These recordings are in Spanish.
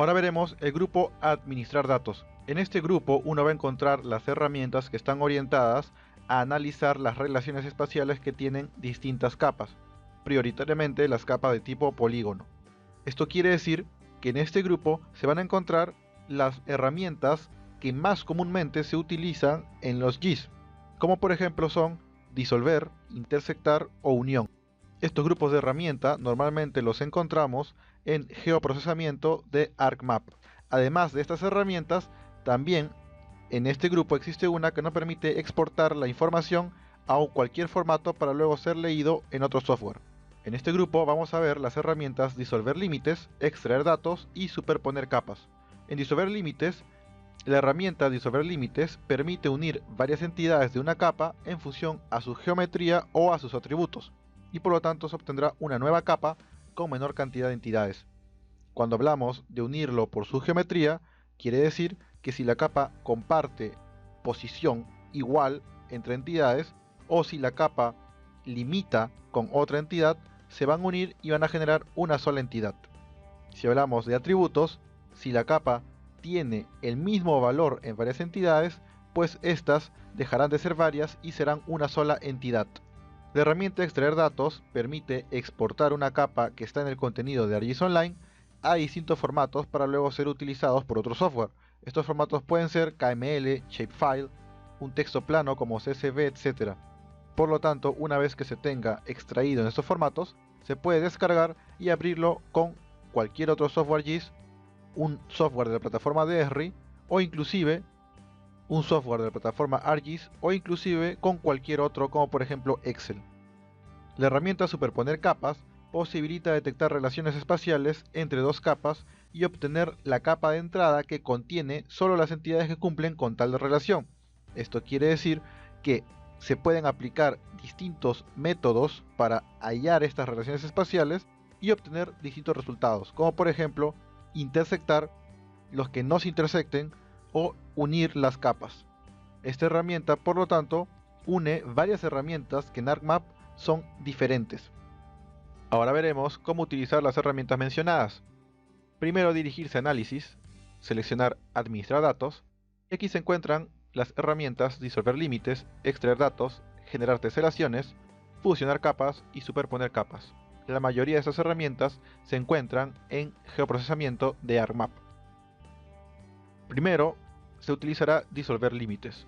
Ahora veremos el grupo Administrar datos. En este grupo uno va a encontrar las herramientas que están orientadas a analizar las relaciones espaciales que tienen distintas capas, prioritariamente las capas de tipo polígono. Esto quiere decir que en este grupo se van a encontrar las herramientas que más comúnmente se utilizan en los GIS, como por ejemplo son disolver, intersectar o unión. Estos grupos de herramienta normalmente los encontramos en geoprocesamiento de ArcMap. Además de estas herramientas, también en este grupo existe una que nos permite exportar la información a cualquier formato para luego ser leído en otro software. En este grupo vamos a ver las herramientas disolver límites, extraer datos y superponer capas. En disolver límites, la herramienta disolver límites permite unir varias entidades de una capa en función a su geometría o a sus atributos, y por lo tanto se obtendrá una nueva capa con menor cantidad de entidades. Cuando hablamos de unirlo por su geometría, quiere decir que si la capa comparte posición igual entre entidades o si la capa limita con otra entidad, se van a unir y van a generar una sola entidad. Si hablamos de atributos, si la capa tiene el mismo valor en varias entidades, pues estas dejarán de ser varias y serán una sola entidad. La herramienta extraer datos permite exportar una capa que está en el contenido de ArcGIS Online a distintos formatos para luego ser utilizados por otro software. Estos formatos pueden ser KML, Shapefile, un texto plano como CSV, etc. Por lo tanto, una vez que se tenga extraído en estos formatos, se puede descargar y abrirlo con cualquier otro software GIS, un software de la plataforma de Esri, o inclusive un software de la plataforma ArcGIS, o inclusive con cualquier otro como por ejemplo Excel. La herramienta superponer capas posibilita detectar relaciones espaciales entre dos capas y obtener la capa de entrada que contiene solo las entidades que cumplen con tal relación. Esto quiere decir que se pueden aplicar distintos métodos para hallar estas relaciones espaciales y obtener distintos resultados, como por ejemplo intersectar los que no se intersecten o unir las capas. Esta herramienta, por lo tanto, une varias herramientas que en ArcMap son diferentes. Ahora veremos cómo utilizar las herramientas mencionadas. Primero dirigirse a análisis, seleccionar administrar datos, y aquí se encuentran las herramientas disolver límites, extraer datos, generar teselaciones, fusionar capas y superponer capas. La mayoría de estas herramientas se encuentran en geoprocesamiento de ArcMap. Primero se utilizará disolver límites.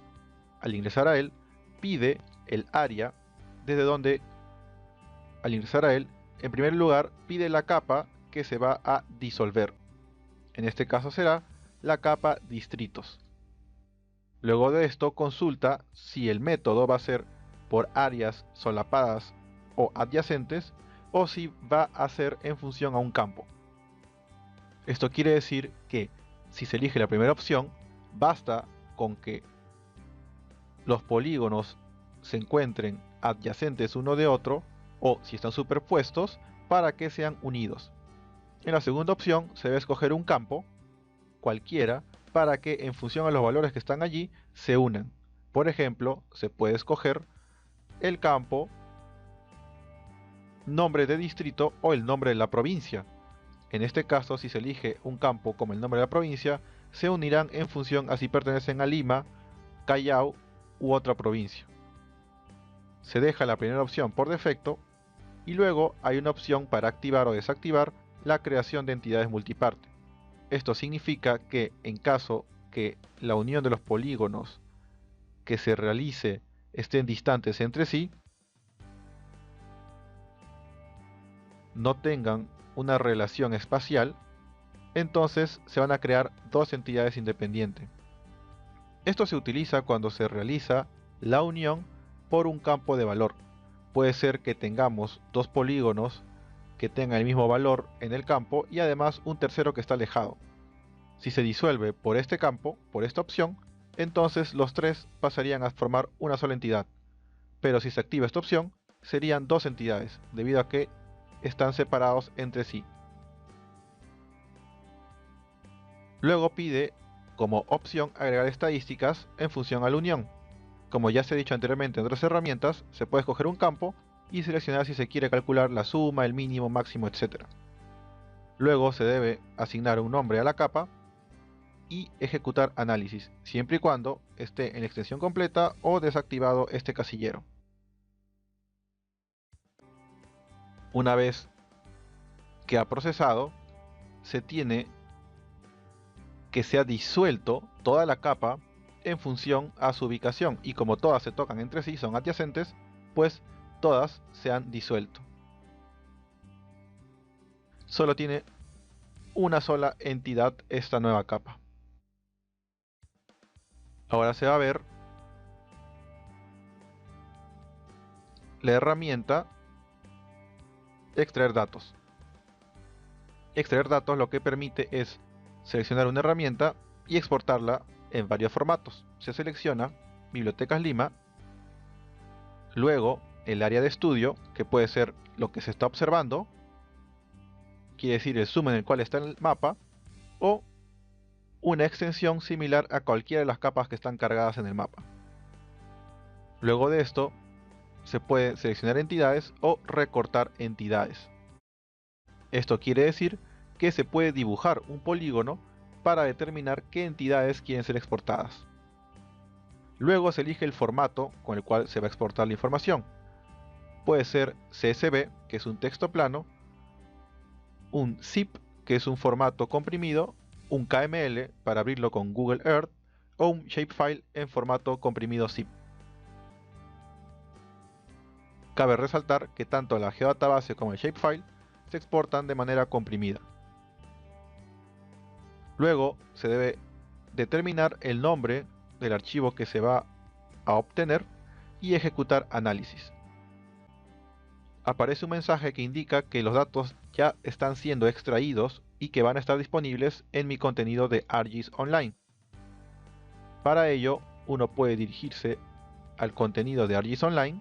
Al ingresar a él, pide el área desde donde, al ingresar a él, en primer lugar pide la capa que se va a disolver. En este caso será la capa distritos. Luego de esto consulta si el método va a ser por áreas solapadas o adyacentes o si va a ser en función a un campo. Esto quiere decir que si se elige la primera opción, basta con que los polígonos se encuentren adyacentes uno de otro o si están superpuestos para que sean unidos. En la segunda opción se debe escoger un campo, cualquiera, para que en función a los valores que están allí se unan. Por ejemplo, se puede escoger el campo, nombre de distrito o el nombre de la provincia. En este caso, si se elige un campo como el nombre de la provincia, se unirán en función a si pertenecen a Lima, Callao u otra provincia. Se deja la primera opción por defecto y luego hay una opción para activar o desactivar la creación de entidades multiparte. Esto significa que en caso que la unión de los polígonos que se realice estén distantes entre sí, no tengan una relación espacial, entonces se van a crear dos entidades independientes. Esto se utiliza cuando se realiza la unión por un campo de valor. Puede ser que tengamos dos polígonos que tengan el mismo valor en el campo y además un tercero que está alejado. Si se disuelve por este campo, por esta opción, entonces los tres pasarían a formar una sola entidad. Pero si se activa esta opción, serían dos entidades, debido a que están separados entre sí. Luego pide como opción agregar estadísticas en función a la unión. Como ya se ha dicho anteriormente en otras herramientas, se puede escoger un campo y seleccionar si se quiere calcular la suma, el mínimo, máximo, etc. Luego se debe asignar un nombre a la capa y ejecutar análisis, siempre y cuando esté en extensión completa o desactivado este casillero. Una vez que ha procesado, se tiene que se ha disuelto toda la capa en función a su ubicación, y como todas se tocan entre sí, son adyacentes, pues todas se han disuelto. Solo tiene una sola entidad esta nueva capa. Ahora se va a ver la herramienta extraer datos. Extraer datos lo que permite es seleccionar una herramienta y exportarla en varios formatos. Se selecciona Bibliotecas Lima, luego el área de estudio, que puede ser lo que se está observando, quiere decir el zoom en el cual está el mapa, o una extensión similar a cualquiera de las capas que están cargadas en el mapa. Luego de esto, se puede seleccionar entidades o recortar entidades. Esto quiere decir que se puede dibujar un polígono para determinar qué entidades quieren ser exportadas. Luego se elige el formato con el cual se va a exportar la información. Puede ser CSV, que es un texto plano, un zip, que es un formato comprimido, un KML para abrirlo con Google Earth, o un shapefile en formato comprimido zip. Cabe resaltar que tanto la geodatabase como el shapefile se exportan de manera comprimida. Luego se debe determinar el nombre del archivo que se va a obtener y ejecutar análisis. Aparece un mensaje que indica que los datos ya están siendo extraídos y que van a estar disponibles en mi contenido de ArcGIS Online. Para ello, uno puede dirigirse al contenido de ArcGIS Online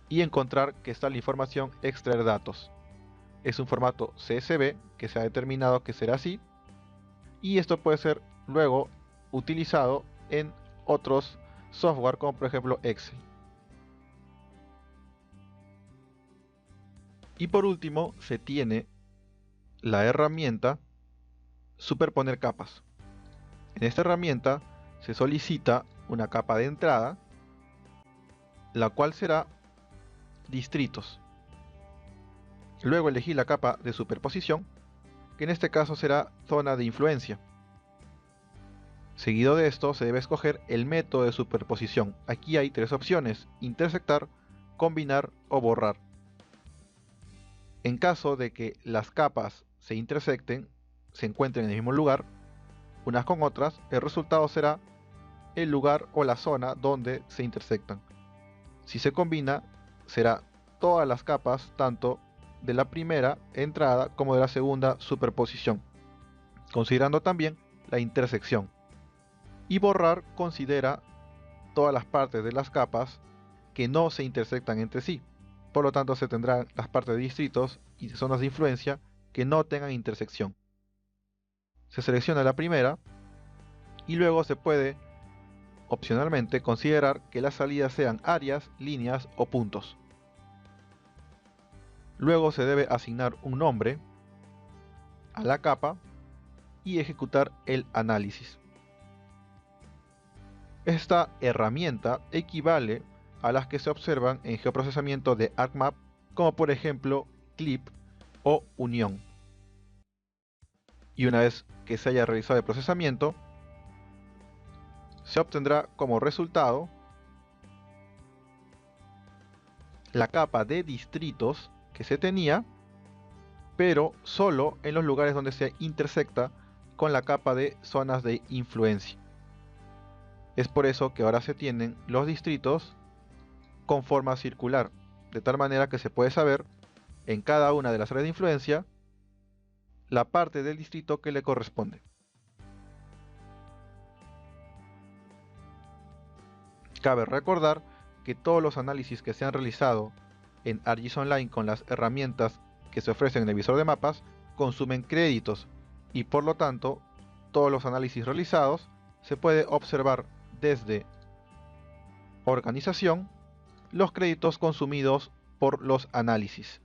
y encontrar que está la información extraer datos. Es un formato CSV que se ha determinado que será así, y esto puede ser luego utilizado en otros software como por ejemplo Excel. Y por último se tiene la herramienta superponer capas. En esta herramienta se solicita una capa de entrada, la cual será distritos. Luego elegí la capa de superposición, que en este caso será zona de influencia. Seguido de esto se debe escoger el método de superposición. Aquí hay tres opciones: intersectar, combinar o borrar. En caso de que las capas se intersecten, se encuentren en el mismo lugar, unas con otras, el resultado será el lugar o la zona donde se intersectan. Si se combina, será todas las capas, tanto de la primera entrada como de la segunda superposición, considerando también la intersección. Y borrar considera todas las partes de las capas que no se intersectan entre sí. Por lo tanto, se tendrán las partes de distritos y de zonas de influencia que no tengan intersección. Se selecciona la primera y luego se puede opcionalmente considerar que las salidas sean áreas, líneas o puntos. Luego se debe asignar un nombre a la capa y ejecutar el análisis. Esta herramienta equivale a las que se observan en geoprocesamiento de ArcMap, como por ejemplo Clip o Unión. Y una vez que se haya realizado el procesamiento, se obtendrá como resultado la capa de distritos que se tenía, pero solo en los lugares donde se intersecta con la capa de zonas de influencia. Es por eso que ahora se tienen los distritos con forma circular, de tal manera que se puede saber en cada una de las áreas de influencia la parte del distrito que le corresponde. Cabe recordar que todos los análisis que se han realizado en ArcGIS Online con las herramientas que se ofrecen en el visor de mapas consumen créditos, y por lo tanto todos los análisis realizados se puede observar desde organización los créditos consumidos por los análisis.